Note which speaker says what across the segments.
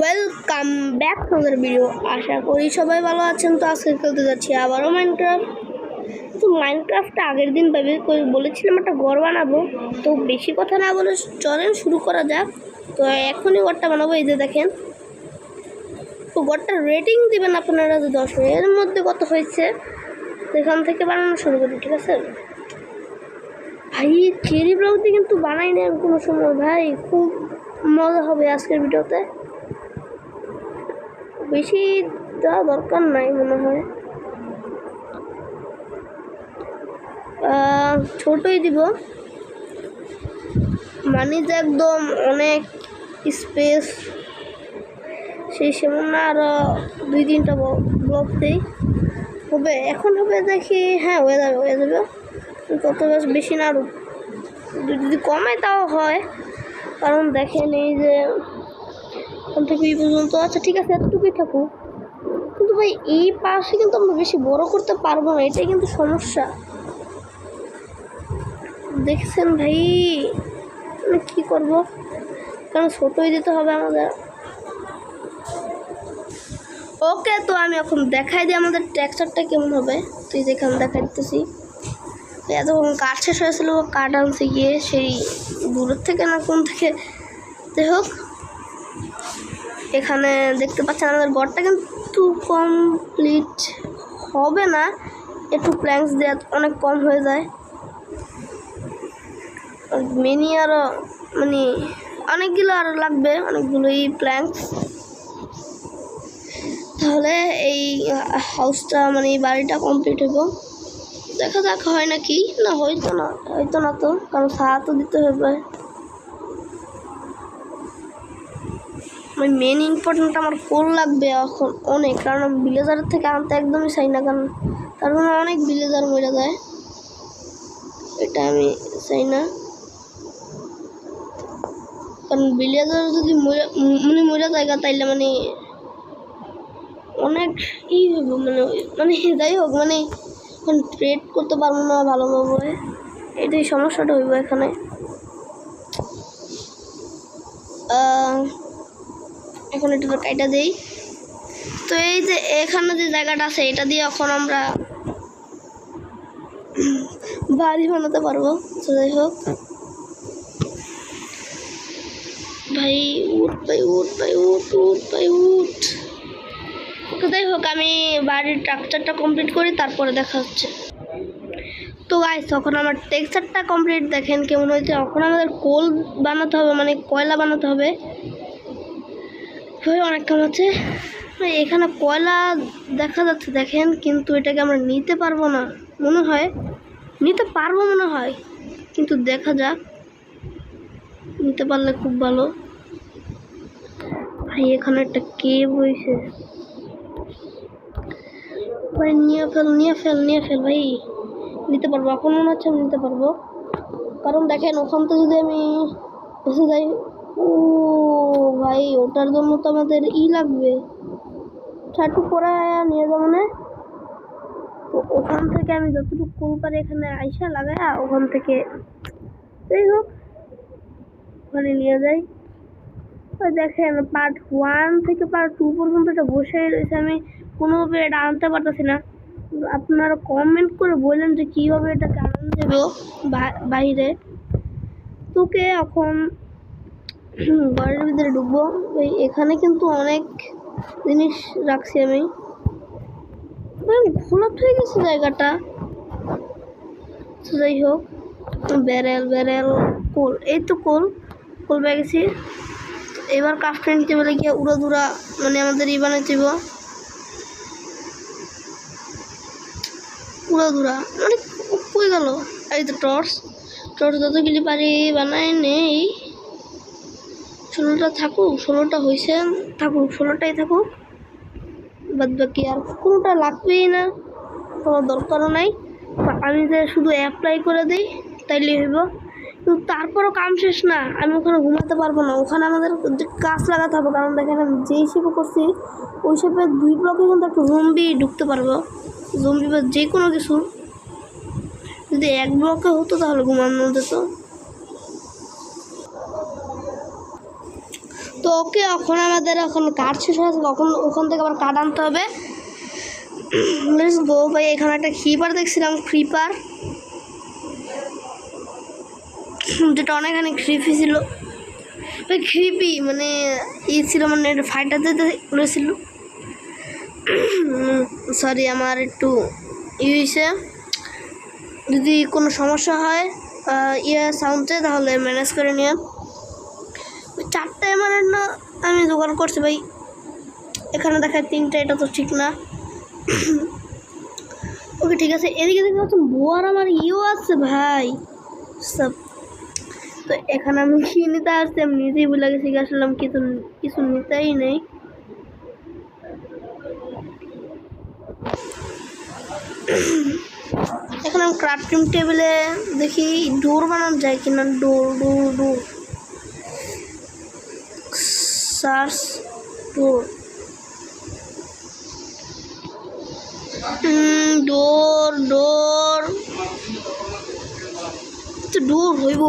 Speaker 1: Welcome back to other video. আশা করি সবাই ভালো আছেন। তো আজকে খেলতে যাচ্ছি আবারও মাইনক্রাফট। তো মাইনক্রাফটটা আগের দিন বলেছিলাম একটা ঘর বানাবো, তো বেশি কথা না বলে চলেন শুরু করা যাক। তো এখনই ঘরটা বানাবো। এই যে দেখেন, তো ঘরটার রেটিং দিবেন আপনারা যে 10 এর মধ্যে কত হয়েছে, এখান থেকে বানানো শুরু করি, ঠিক আছে ভাই? চেরি ব্লক দিয়ে কিন্তু বানাই না আমি কোনো সময় ভাই, খুব মজা হবে আজকের ভিডিওতে। বেশি দেওয়া দরকার নাই মনে হয়, ছোটই দিব, মানে যে একদম অনেক স্পেস সেই সেমন না, আরও 2-3টা ব্লক দিই হবে। এখন হবে দেখি, হ্যাঁ হয়ে যাবে তত বেশি না, আরও যদি কমে তাও হয়। কারণ দেখেন এই যে ওখান থেকে এই পর্যন্ত, আচ্ছা ঠিক আছে এতটুকুই থাকুক। কিন্তু ভাই এই পাশে কিন্তু আমরা বেশি বড় করতে পারবো না, এটাই কিন্তু সমস্যা। দেখছেন ভাই আমি কি করব, কারণ ছোটই দিতে হবে আমাদের। ওকে, তো আমি এখন দেখাই দিই আমাদের টেক্সচারটা কেমন হবে। তো এই যেখানে দেখাই দিতেছি, এতক্ষণ কাঠ শেষ হয়েছিল, কাঠ আনতে গিয়ে সেই দূরের থেকে না কোন থেকে, যাই হোক এখানে দেখতে পাচ্ছেন আমাদের ঘরটা কিন্তু কমপ্লিট হবে না, একটু প্ল্যাঙ্কস দেওয়া অনেক কম হয়ে যায়। মিনি আরও মানে অনেকগুলো আরও লাগবে, অনেকগুলোই প্ল্যাঙ্কস, তাহলে এই হাউসটা মানে এই বাড়িটা কমপ্লিট হইব। দেখা যাক হয় নাকি, না হয়তো না তো, কারণ ছায়া তো দিতে হবে। মেন ইম্পর্টেন্ট আমার কোল লাগবে এখন অনেক, কারণ আমি ভিলেজারের থেকে আনতে একদমই চাই না, কারণ তার মানে অনেক ভিলেজার মরে যায়, এটা আমি চাই না। কারণ ভিলেজার যদি মরে জায়গা তাইলে মানে অনেক হইব, মানে যাই হোক, মানে এখন ট্রেড করতে পারবো না ভালোভাবে, এটাই সমস্যাটা হইব এখানে। এখন এটা কাইটা দেই। তো এই যে এখানে যে জায়গাটা আছে, এটা দিয়ে এখন আমরা বাড়ি বানাতে পারবো। তো যাই হোক ভাই উঠ, তো যাই হোক আমি বাড়ির স্ট্রাকচারটা কমপ্লিট করি, তারপরে দেখা হচ্ছে। তো গাইস তখন আমার টেক্সচারটা কমপ্লিট দেখেন কেমন হয়েছে। এখন আমাদের কোল বানাতে হবে, মানে কয়লা বানাতে হবে। অনেক কাম আছে এখানে, কয়লা দেখা যাচ্ছে দেখেন, কিন্তু এটাকে আমরা নিতে পারবো না মনে হয়, কিন্তু দেখা যাক, নিতে পারলে খুব ভালো। ভাই এখানে একটা কেভ হয়েছে ভাই, নিয়ে ফেল ভাই, নিতে পারবো এখন মনে হচ্ছে, আমি নিতে পারবো। কারণ দেখেন ওখান থেকে যদি আমি বসে যাই, ও ভাই ওটার জন্য তো আমাদের লাগবে, ছাটু পরে নিয়ে যাবো না। তো ওখান থেকে আমি যতটুকু কোল পারি এখানে আইসা লাগাই, ওখান থেকে যাই হোক ওখানে নিয়ে যাই। দেখেন পার্ট 1 থেকে পার্ট 2 পর্যন্ত এটা বসে রয়েছে, আমি কোনোভাবে এটা আনতে পারতেছি না। আপনারা কমেন্ট করে বললেন যে কীভাবে এটাকে আনতে দেব বাইরে। তোকে এখন ঘরের ভিতরে ঢুকবো। এখানে কিন্তু অনেক জিনিস রাখছি আমি, ঘোলাপ হয়ে গেছে জায়গাটা। যাই হোক ব্যারেল কোল, এই তো কোল পেয়ে গেছি। এবার কাফটা নিতে বলে গিয়ে উড়াধুরা, মানে আমাদের বানাইতে উড়াধুরা, মানে কই গেল। এই তো টর্চ যতগুলি পারি বানাই নেই। 16টা থাকুক, 16টা হয়েছে থাকুক, 16টাই থাকুক, বাদ বাকি আর কোনোটা লাগবেই না, তোমার দরকারও নাই। আমি যে শুধু অ্যাপ্লাই করে দিই তাইলে হইব, কিন্তু তারপরও কাম শেষ না, আমি ওখানে ঘুমাতে পারবো না, ওখানে আমাদের গাছ লাগাতে হবে। কারণ দেখেন আমি যে হিসেবে করছি ওই হিসেবে 2 ব্লকে কিন্তু একটা জম্বি ঢুকতে পারবো, জম্বি বা যে কোনো কিছু। যদি 1 ব্লকে হতো তাহলে ঘুমানো যেত। তো ওকে এখন আমাদের এখন কাঠ শেষ হয়েছে, কখন ওখান থেকে আবার কাঠ আনতে হবে। লেটস গো ভাই। এখানে একটা ক্রিপার দেখছিলাম, ক্রিপার যেটা অনেকখানি ক্রিপি ছিল ভাই, ক্রিপি মানে ছিল, মানে ফাইটার যেতে রয়েছিল। সরি আমার একটু হয়েছে, যদি কোনো সমস্যা হয় সাউন্ডে তাহলে ম্যানেজ করে নিয়ে। 4টা এমআরএর না আমি জোগাড় করছি ভাই, এখানে দেখায় 3টা, এটা তো ঠিক না। ওকে ঠিক আছে, এদিকে দেখতে পাচ্ছেন বোয়ার আমার আছে ভাই সব। তো এখানে আমি কি নিতে আসছি আমি নিজেই বলে গেছি, আসলাম কিছু নিতেই নেই। এখন আমি ক্রাফটিং টেবিলে দেখি ডোর বানানো যায় কিনা। ডোর সার্চ ডোর, ডোর হইব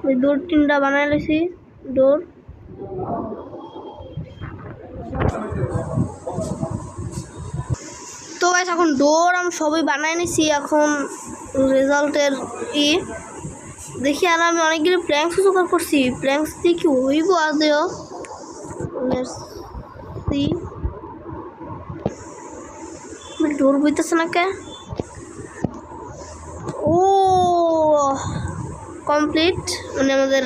Speaker 1: ওই ডোর 3টা বানাই লেছি ডোর। তো গাইস এখন ডোর আমি সবই বানাই নিছি। এখন রেজাল্টের দেখি, আর আমি অনেকগুলো প্ল্যাঙ্কস জোগাড় করছি। প্ল্যাঙ্কস দিয়ে কি হইব আদেও, ডোর বইতেছে না কে। ও কমপ্লিট, মানে আমাদের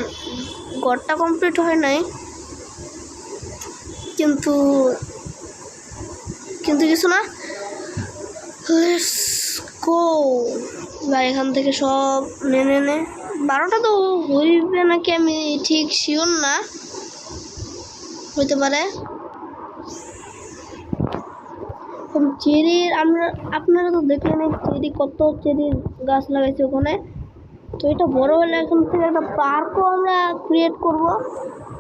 Speaker 1: ঘরটা কমপ্লিট হয় নাই, কিন্তু কিছু না। লেটস গো ভাই, এখান থেকে সব নে 12টা তো হইবে নাকি আমি ঠিক শিওর না, হইতে পারে। চেরির আপনারা তো দেখলেন কত চেরির গাছ লাগাইছে ওখানে। তো এটা বড় হলে এখান থেকে একটা পার্কও আমরা ক্রিয়েট করব।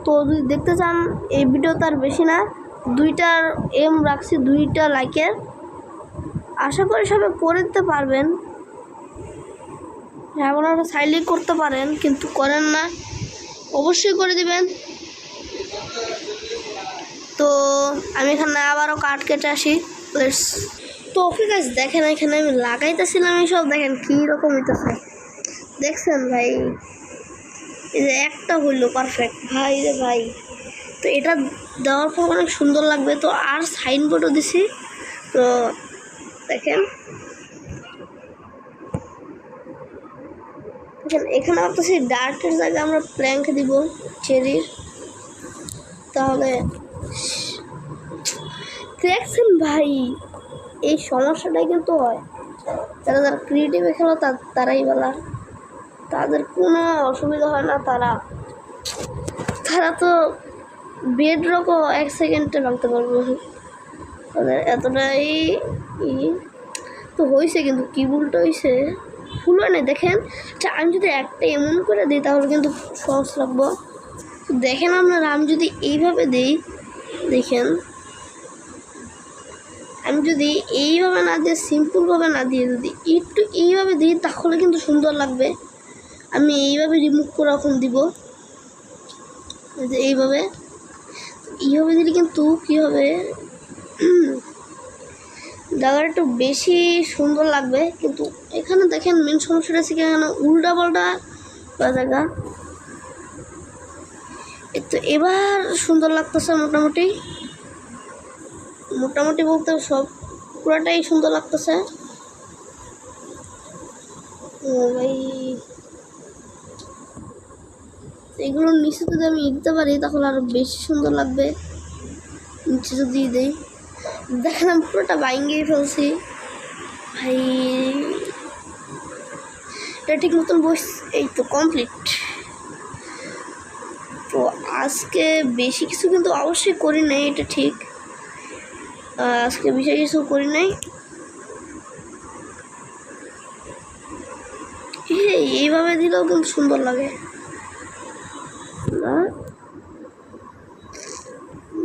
Speaker 1: তো যদি দেখতে চান এই ভিডিও তার বেশি না, 2টার এম রাখছি, 2টা লাইকের। আশা করি সবাই করে দিতে পারবেন। আপনারা সাইলেই করতে পারেন, কিন্তু করেন না, অবশ্যই করে দিবেন। তো আমি এখানে আবারও কাঠ কেটে আসি। তো ওকে গাছ দেখেন, এখানে আমি লাগাইতেছিলাম এইসব, দেখেন কীরকম হইতেছে, দেখছেন ভাই? এই যে একটা হইলো পারফেক্ট ভাই রে ভাই। তো এটা দেওয়ার পর অনেক সুন্দর লাগবে। তো আর সাইনবোর্ডও দিছি, তো দেখেন এখানে আপনার সেই ডার্টের জায়গায় আমরা প্ল্যাঙ্ক দিব চেরির। তাহলে দেখছেন ভাই, এই সমস্যাটাই কিন্তু হয়, যারা ক্রিয়েটিভে খেলো তারাই বলা, তাদের কোনো অসুবিধা হয় না। তারা তো বেড রকও 1 সেকেন্ডে ভাঙতে পারবো, তাদের এতটাই তো হয়েছে। কিন্তু কি ভুলটা হয়েছে, ভুল হয় না। দেখেন আমি যদি একটা এমন করে দিই তাহলে কিন্তু সহজ লাগবো। দেখেন আপনারা, আমি যদি এইভাবে দিই, দেখেন আমি যদি এইভাবে না দিয়ে সিম্পলভাবে না দিয়ে যদি একটু এইভাবে দিই তাহলে কিন্তু সুন্দর লাগবে। আমি এইভাবে রিমুভ করে এখন দিব, এইভাবে দিলে কিন্তু কী হবে, জায়গাটা একটু বেশি সুন্দর লাগবে। কিন্তু এখানে দেখেন মেন সমস্যাটা আছে কি, এখানে উল্টা পাল্টা জায়গা। তো এবার সুন্দর লাগতেছে, মোটামুটি বলতে সব পুরাটাই সুন্দর লাগতেছে। ভাই এগুলোর নিচে যদি আমি দিতে পারি তাহলে আরো বেশি সুন্দর লাগবে। নিচে যদি দিই, দেখেন আমি পুরোটা বাইঙ্গেই ফেলছি ভাই, এটা ঠিক মতন বস। এই তো কমপ্লিট। তো আজকে বেশি কিছু কিন্তু অবশ্যই করি নাই, এটা ঠিক, আজকে বেশি কিছু করি নাই। এইভাবে দিলেও কিন্তু সুন্দর লাগে না,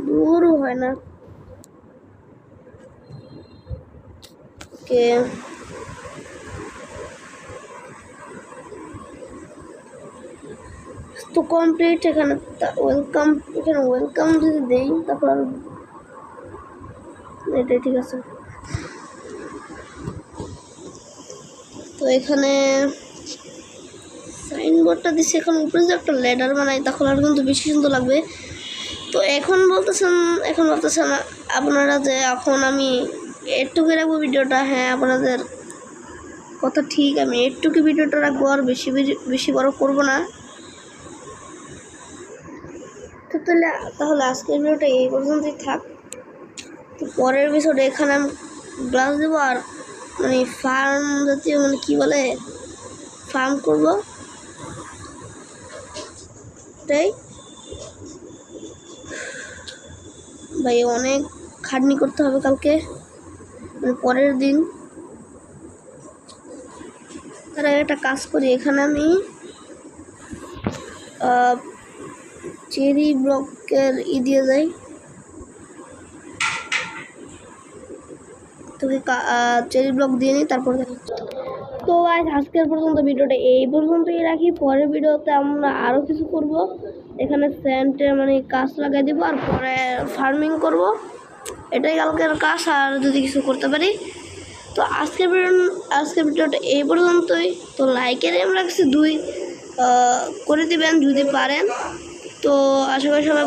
Speaker 1: দূরও হয় না। তো কমপ্লিট। এখানে ওয়েলকাম, এখানে ওয়েলকাম যদি দেই তারপর এটাই ঠিক আছে। তো এখানে সাইনবোর্ডটা দিচ্ছি, এখন উপরে যে একটা লেডার বানাই তখন আর কিন্তু বেশি সুন্দর লাগবে। তো এখন ভাবতেছেন আপনারা যে এখন আমি একটুকু রাখবো ভিডিওটা। হ্যাঁ, আপনাদের কথা ঠিক, আমি একটুকু ভিডিওটা রাখবো, আর বেশি বড় করব না। তো তাহলে আজকের ভিডিওটা এই পর্যন্তই থাক। তো পরের এপিসোডে এখানে আমি গ্লাস দেবো আর মানে ফার্ম জাতীয় মানে কী বলে ফার্ম করবো, তাই ভাই অনেক খাটনি করতে হবে কালকে, মানে পরের দিন। তার আগে একটা কাজ করি, এখানে আমি চেরি ব্লকের দিয়ে যাই। তোকে চেরি ব্লক দিয়ে নিই, তারপর দেখা। তো আজকের পর্যন্ত ভিডিওটা এই পর্যন্তই রাখি। পরের ভিডিওতে আমরা আরও কিছু করব। এখানে স্যান্ডের মানে কাজ লাগাই দেবো আর পরে ফার্মিং করব, এটাই কালকের কাজ। আর যদি কিছু করতে পারি তো আজকের ভিডিওটা এই পর্যন্তই। তো লাইকের আমরা কাছে 2 করে দিবেন যদি পারেন। তো আশা করি সবাই